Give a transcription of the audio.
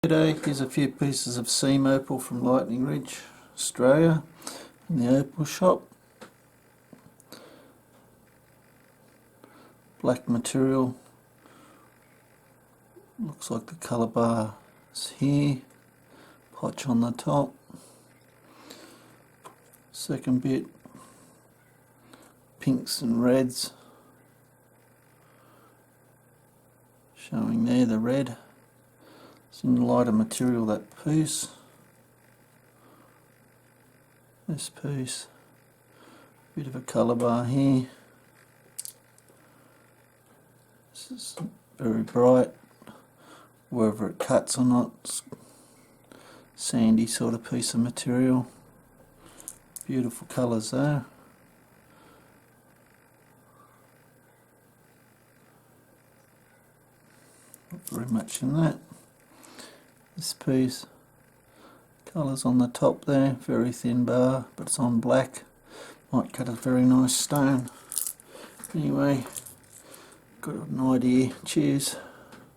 G'day, here's a few pieces of seam opal from Lightning Ridge, Australia, in the OpalShop. Black material, looks like the colour bar is here, potch on the top. Second bit, pinks and reds, showing there the red. It's in lighter material, that piece. This piece, bit of a colour bar here. This is very bright, whether it cuts or not. It's sandy sort of piece of material. Beautiful colours there. Not very much in that. This piece, colours on the top there, very thin bar, but it's on black. Might cut a very nice stone. Anyway, got an idea. Cheers.